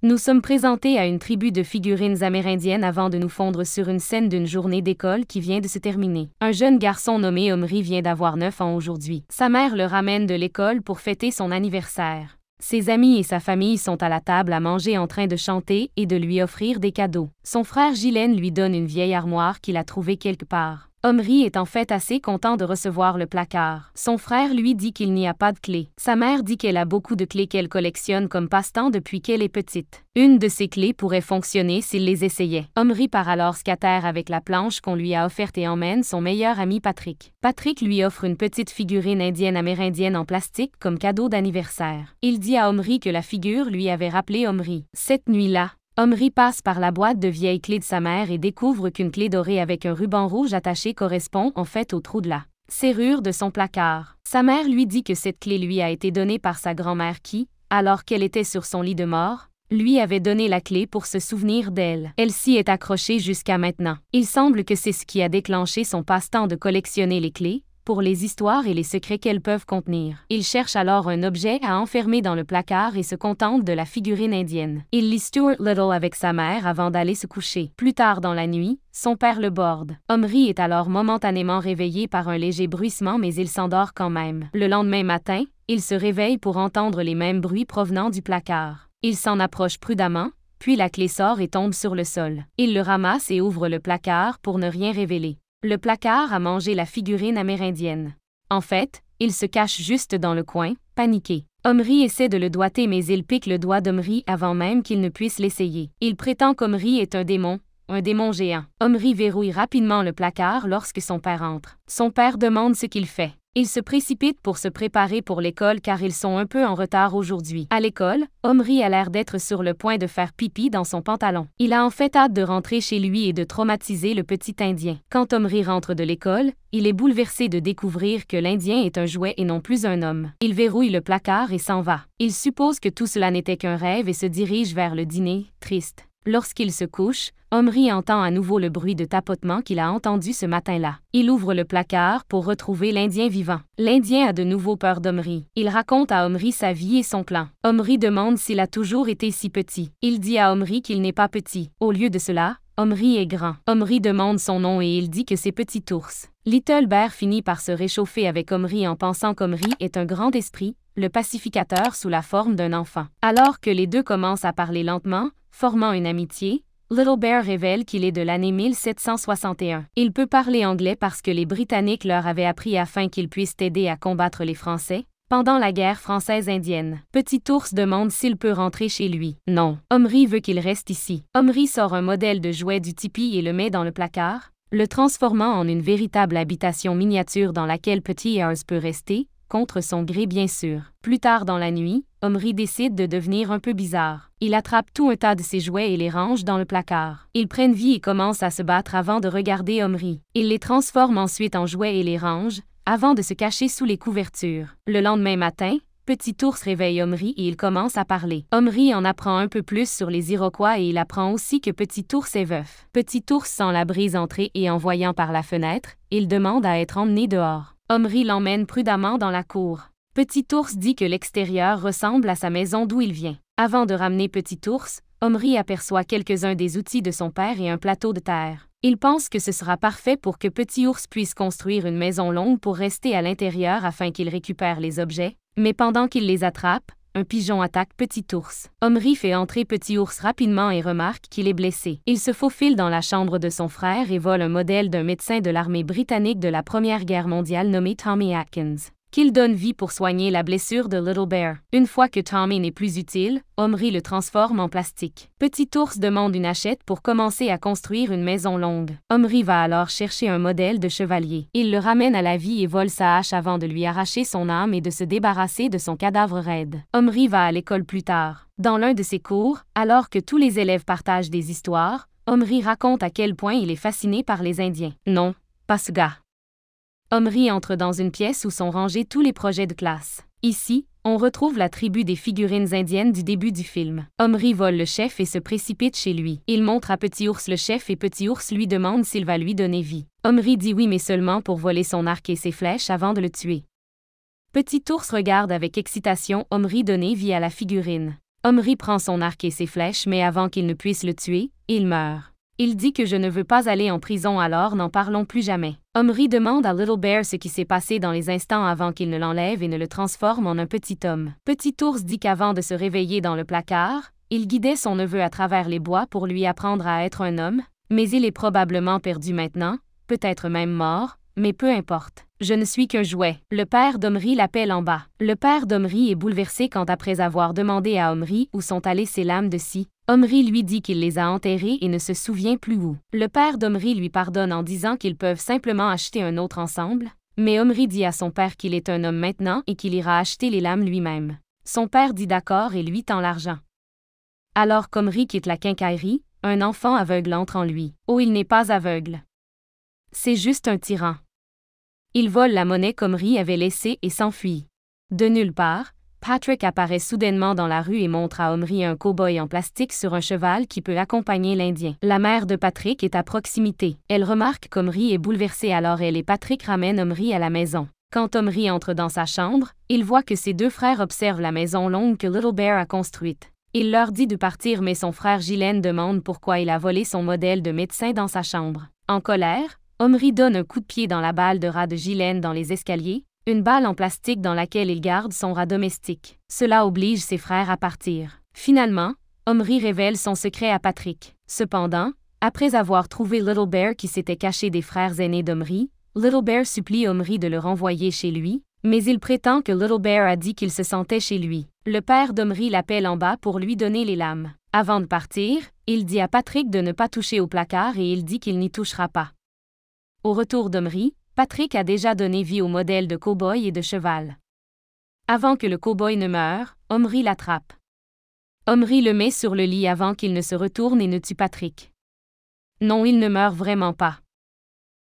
Nous sommes présentés à une tribu de figurines amérindiennes avant de nous fondre sur une scène d'une journée d'école qui vient de se terminer. Un jeune garçon nommé Omri vient d'avoir 9 ans aujourd'hui. Sa mère le ramène de l'école pour fêter son anniversaire. Ses amis et sa famille sont à la table à manger en train de chanter et de lui offrir des cadeaux. Son frère Ghislaine lui donne une vieille armoire qu'il a trouvée quelque part. Omri est en fait assez content de recevoir le placard. Son frère lui dit qu'il n'y a pas de clés. Sa mère dit qu'elle a beaucoup de clés qu'elle collectionne comme passe-temps depuis qu'elle est petite. Une de ces clés pourrait fonctionner s'il les essayait. Omri part alors scatter avec la planche qu'on lui a offerte et emmène son meilleur ami Patrick. Patrick lui offre une petite figurine indienne amérindienne en plastique comme cadeau d'anniversaire. Il dit à Omri que la figure lui avait rappelé Omri. Cette nuit-là, Omri passe par la boîte de vieilles clés de sa mère et découvre qu'une clé dorée avec un ruban rouge attaché correspond en fait au trou de la serrure de son placard. Sa mère lui dit que cette clé lui a été donnée par sa grand-mère qui, alors qu'elle était sur son lit de mort, lui avait donné la clé pour se souvenir d'elle. Elle s'y est accrochée jusqu'à maintenant. Il semble que c'est ce qui a déclenché son passe-temps de collectionner les clés, pour les histoires et les secrets qu'elles peuvent contenir. Il cherche alors un objet à enfermer dans le placard et se contente de la figurine indienne. Il lit Stuart Little avec sa mère avant d'aller se coucher. Plus tard dans la nuit, son père le borde. Omri est alors momentanément réveillé par un léger bruissement mais il s'endort quand même. Le lendemain matin, il se réveille pour entendre les mêmes bruits provenant du placard. Il s'en approche prudemment, puis la clé sort et tombe sur le sol. Il le ramasse et ouvre le placard pour ne rien révéler. Le placard a mangé la figurine amérindienne. En fait, il se cache juste dans le coin, paniqué. Omri essaie de le doigter mais il pique le doigt d'Omri avant même qu'il ne puisse l'essayer. Il prétend qu'Omri est un démon géant. Omri verrouille rapidement le placard lorsque son père entre. Son père demande ce qu'il fait. Il se précipite pour se préparer pour l'école car ils sont un peu en retard aujourd'hui. À l'école, Omri a l'air d'être sur le point de faire pipi dans son pantalon. Il a en fait hâte de rentrer chez lui et de traumatiser le petit Indien. Quand Omri rentre de l'école, il est bouleversé de découvrir que l'Indien est un jouet et non plus un homme. Il verrouille le placard et s'en va. Il suppose que tout cela n'était qu'un rêve et se dirige vers le dîner, triste. Lorsqu'il se couche, Omri entend à nouveau le bruit de tapotement qu'il a entendu ce matin-là. Il ouvre le placard pour retrouver l'Indien vivant. L'Indien a de nouveau peur d'Omri. Il raconte à Omri sa vie et son plan. Omri demande s'il a toujours été si petit. Il dit à Omri qu'il n'est pas petit. Au lieu de cela, Omri est grand. Omri demande son nom et il dit que c'est Petit Ours. Little Bear finit par se réchauffer avec Omri en pensant qu'Omri est un grand esprit, le pacificateur sous la forme d'un enfant. Alors que les deux commencent à parler lentement, formant une amitié, Little Bear révèle qu'il est de l'année 1761. Il peut parler anglais parce que les Britanniques leur avaient appris afin qu'ils puissent aider à combattre les Français pendant la guerre française-indienne. Petit Ours demande s'il peut rentrer chez lui. Non. Omri veut qu'il reste ici. Omri sort un modèle de jouet du tipi et le met dans le placard, le transformant en une véritable habitation miniature dans laquelle Petit Ours peut rester, contre son gré bien sûr. Plus tard dans la nuit, Omri décide de devenir un peu bizarre. Il attrape tout un tas de ses jouets et les range dans le placard. Ils prennent vie et commencent à se battre avant de regarder Omri. Il les transforme ensuite en jouets et les range, avant de se cacher sous les couvertures. Le lendemain matin, Petit Ours réveille Omri et il commence à parler. Omri en apprend un peu plus sur les Iroquois et il apprend aussi que Petit Ours est veuf. Petit Ours sent la brise entrer et en voyant par la fenêtre, il demande à être emmené dehors. Omri l'emmène prudemment dans la cour. Petit Ours dit que l'extérieur ressemble à sa maison d'où il vient. Avant de ramener Petit Ours, Omri aperçoit quelques-uns des outils de son père et un plateau de terre. Il pense que ce sera parfait pour que Petit Ours puisse construire une maison longue pour rester à l'intérieur afin qu'il récupère les objets, mais pendant qu'il les attrape, un pigeon attaque Petit Ours. Omri fait entrer Petit Ours rapidement et remarque qu'il est blessé. Il se faufile dans la chambre de son frère et vole un modèle d'un médecin de l'armée britannique de la Première Guerre mondiale nommé Tommy Atkins, qu'il donne vie pour soigner la blessure de Little Bear. Une fois que Tommy n'est plus utile, Omri le transforme en plastique. Petit Ours demande une hachette pour commencer à construire une maison longue. Omri va alors chercher un modèle de chevalier. Il le ramène à la vie et vole sa hache avant de lui arracher son âme et de se débarrasser de son cadavre raide. Omri va à l'école plus tard. Dans l'un de ses cours, alors que tous les élèves partagent des histoires, Omri raconte à quel point il est fasciné par les Indiens. Non, pas ce gars. Omri entre dans une pièce où sont rangés tous les projets de classe. Ici, on retrouve la tribu des figurines indiennes du début du film. Omri vole le chef et se précipite chez lui. Il montre à Petit Ours le chef et Petit Ours lui demande s'il va lui donner vie. Omri dit oui mais seulement pour voler son arc et ses flèches avant de le tuer. Petit Ours regarde avec excitation Omri donner vie à la figurine. Omri prend son arc et ses flèches mais avant qu'il ne puisse le tuer, il meurt. Il dit que je ne veux pas aller en prison alors n'en parlons plus jamais. Omri demande à Little Bear ce qui s'est passé dans les instants avant qu'il ne l'enlève et ne le transforme en un petit homme. Petit ours dit qu'avant de se réveiller dans le placard, il guidait son neveu à travers les bois pour lui apprendre à être un homme, mais il est probablement perdu maintenant, peut-être même mort, mais peu importe. Je ne suis qu'un jouet. Le père d'Omri l'appelle en bas. Le père d'Omri est bouleversé quand après avoir demandé à Omri où sont allées ses lames de scie, Omri lui dit qu'il les a enterrées et ne se souvient plus où. Le père d'Omri lui pardonne en disant qu'ils peuvent simplement acheter un autre ensemble, mais Omri dit à son père qu'il est un homme maintenant et qu'il ira acheter les lames lui-même. Son père dit d'accord et lui tend l'argent. Alors qu'Omri quitte la quincaillerie, un enfant aveugle entre en lui. Oh, il n'est pas aveugle. C'est juste un tyran. Il vole la monnaie qu'Omri avait laissée et s'enfuit. De nulle part, Patrick apparaît soudainement dans la rue et montre à Omri un cow-boy en plastique sur un cheval qui peut accompagner l'Indien. La mère de Patrick est à proximité. Elle remarque qu'Omri est bouleversé alors elle et Patrick ramènent Omri à la maison. Quand Omri entre dans sa chambre, il voit que ses deux frères observent la maison longue que Little Bear a construite. Il leur dit de partir mais son frère Ghislaine demande pourquoi il a volé son modèle de médecin dans sa chambre. En colère, Omri donne un coup de pied dans la balle de rat de Ghislaine dans les escaliers, une balle en plastique dans laquelle il garde son rat domestique. Cela oblige ses frères à partir. Finalement, Omri révèle son secret à Patrick. Cependant, après avoir trouvé Little Bear qui s'était caché des frères aînés d'Omri, Little Bear supplie Omri de le renvoyer chez lui, mais il prétend que Little Bear a dit qu'il se sentait chez lui. Le père d'Omri l'appelle en bas pour lui donner les lames. Avant de partir, il dit à Patrick de ne pas toucher au placard et il dit qu'il n'y touchera pas. Au retour d'Omri, Patrick a déjà donné vie au modèle de cow-boy et de cheval. Avant que le cow-boy ne meure, Omri l'attrape. Omri le met sur le lit avant qu'il ne se retourne et ne tue Patrick. Non, il ne meurt vraiment pas.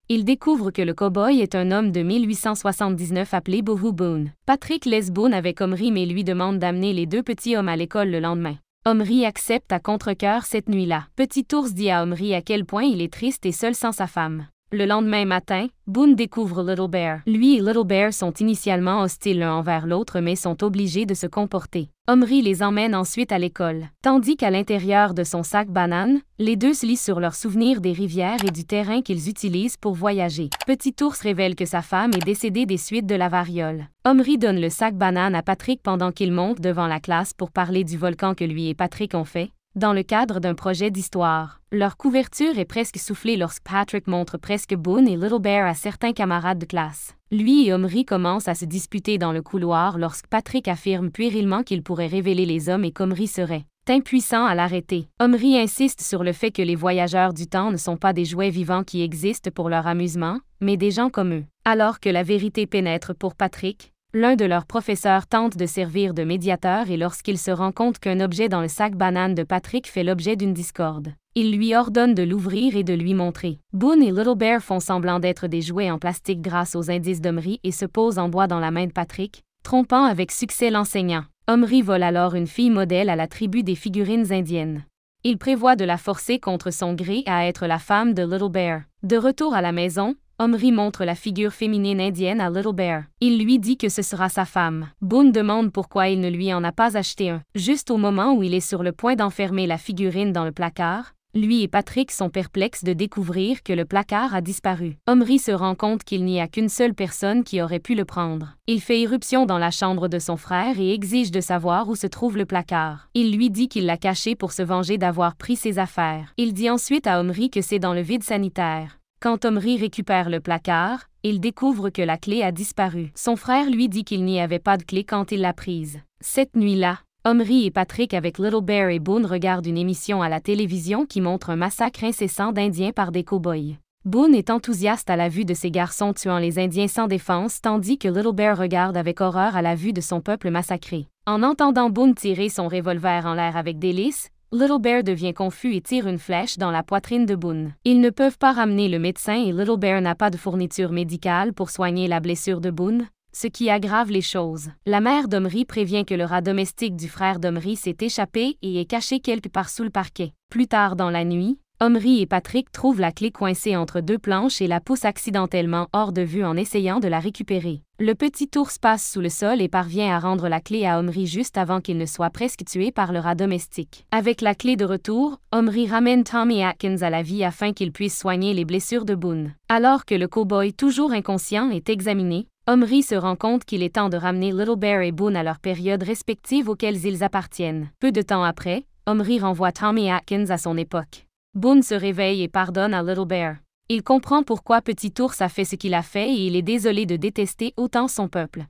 Il découvre que le cow-boy est un homme de 1879 appelé Bohu Boone. Patrick laisse Boone avec Omri mais lui demande d'amener les deux petits hommes à l'école le lendemain. Omri accepte à contre-cœur cette nuit-là. Petit ours dit à Omri à quel point il est triste et seul sans sa femme. Le lendemain matin, Boone découvre Little Bear. Lui et Little Bear sont initialement hostiles l'un envers l'autre mais sont obligés de se comporter. Omri les emmène ensuite à l'école. Tandis qu'à l'intérieur de son sac banane, les deux se lisent sur leurs souvenirs des rivières et du terrain qu'ils utilisent pour voyager. Petit ours révèle que sa femme est décédée des suites de la variole. Omri donne le sac banane à Patrick pendant qu'il monte devant la classe pour parler du volcan que lui et Patrick ont fait, dans le cadre d'un projet d'histoire. Leur couverture est presque soufflée lorsque Patrick montre presque Boone et Little Bear à certains camarades de classe. Lui et Omri commencent à se disputer dans le couloir lorsque Patrick affirme puérilement qu'il pourrait révéler les hommes et qu'Omri serait impuissant à l'arrêter. Omri insiste sur le fait que les voyageurs du temps ne sont pas des jouets vivants qui existent pour leur amusement, mais des gens comme eux. Alors que la vérité pénètre pour Patrick, l'un de leurs professeurs tente de servir de médiateur et lorsqu'il se rend compte qu'un objet dans le sac banane de Patrick fait l'objet d'une discorde, il lui ordonne de l'ouvrir et de lui montrer. Boone et Little Bear font semblant d'être des jouets en plastique grâce aux indices d'Omri et se posent en bois dans la main de Patrick, trompant avec succès l'enseignant. Omri vole alors une fille modèle à la tribu des figurines indiennes. Il prévoit de la forcer contre son gré à être la femme de Little Bear. De retour à la maison, Omri montre la figure féminine indienne à Little Bear. Il lui dit que ce sera sa femme. Boone demande pourquoi il ne lui en a pas acheté un. Juste au moment où il est sur le point d'enfermer la figurine dans le placard, lui et Patrick sont perplexes de découvrir que le placard a disparu. Omri se rend compte qu'il n'y a qu'une seule personne qui aurait pu le prendre. Il fait irruption dans la chambre de son frère et exige de savoir où se trouve le placard. Il lui dit qu'il l'a caché pour se venger d'avoir pris ses affaires. Il dit ensuite à Omri que c'est dans le vide sanitaire. Quand Omri récupère le placard, il découvre que la clé a disparu. Son frère lui dit qu'il n'y avait pas de clé quand il l'a prise. Cette nuit-là, Omri et Patrick avec Little Bear et Boone regardent une émission à la télévision qui montre un massacre incessant d'Indiens par des cow-boys. Boone est enthousiaste à la vue de ces garçons tuant les Indiens sans défense tandis que Little Bear regarde avec horreur à la vue de son peuple massacré. En entendant Boone tirer son revolver en l'air avec délice, Little Bear devient confus et tire une flèche dans la poitrine de Boone. Ils ne peuvent pas ramener le médecin et Little Bear n'a pas de fourniture médicale pour soigner la blessure de Boone, ce qui aggrave les choses. La mère d'Omri prévient que le rat domestique du frère d'Omri s'est échappé et est caché quelque part sous le parquet. Plus tard dans la nuit, Omri et Patrick trouvent la clé coincée entre deux planches et la poussent accidentellement hors de vue en essayant de la récupérer. Le petit ours passe sous le sol et parvient à rendre la clé à Omri juste avant qu'il ne soit presque tué par le rat domestique. Avec la clé de retour, Omri ramène Tommy Atkins à la vie afin qu'il puisse soigner les blessures de Boone. Alors que le cow-boy toujours inconscient est examiné, Omri se rend compte qu'il est temps de ramener Little Bear et Boone à leurs périodes respectives auxquelles ils appartiennent. Peu de temps après, Omri renvoie Tommy Atkins à son époque. Boone se réveille et pardonne à Little Bear. Il comprend pourquoi Petit Ours a fait ce qu'il a fait et il est désolé de détester autant son peuple.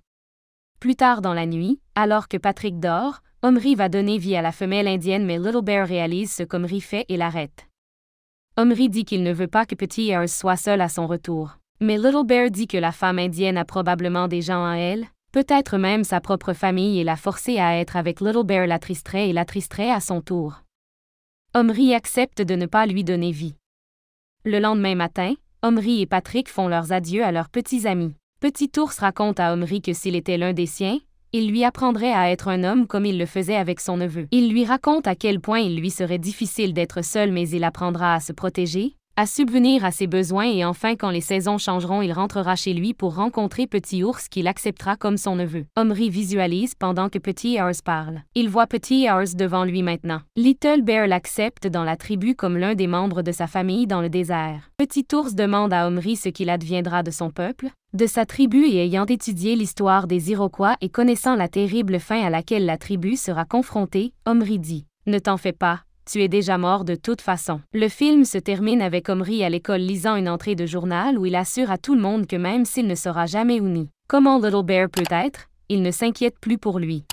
Plus tard dans la nuit, alors que Patrick dort, Omri va donner vie à la femelle indienne mais Little Bear réalise ce qu'Omri fait et l'arrête. Omri dit qu'il ne veut pas que Petit Ours soit seul à son retour. Mais Little Bear dit que la femme indienne a probablement des gens à elle, peut-être même sa propre famille et l'a forcé à être avec Little Bear l'attristerait et l'attristerait à son tour. Omri accepte de ne pas lui donner vie. Le lendemain matin, Omri et Patrick font leurs adieux à leurs petits amis. Petit Ours raconte à Omri que s'il était l'un des siens, il lui apprendrait à être un homme comme il le faisait avec son neveu. Il lui raconte à quel point il lui serait difficile d'être seul mais il apprendra à se protéger, à subvenir à ses besoins et enfin quand les saisons changeront il rentrera chez lui pour rencontrer Petit Ours qu'il acceptera comme son neveu. Omri visualise pendant que Petit Ours parle. Il voit Petit Ours devant lui maintenant. Little Bear l'accepte dans la tribu comme l'un des membres de sa famille dans le désert. Petit Ours demande à Omri ce qu'il adviendra de son peuple, de sa tribu et ayant étudié l'histoire des Iroquois et connaissant la terrible fin à laquelle la tribu sera confrontée, Omri dit « Ne t'en fais pas. Tu es déjà mort de toute façon. » Le film se termine avec Omri à l'école lisant une entrée de journal où il assure à tout le monde que même s'il ne saura jamais où ni comment Little Bear peut être, il ne s'inquiète plus pour lui.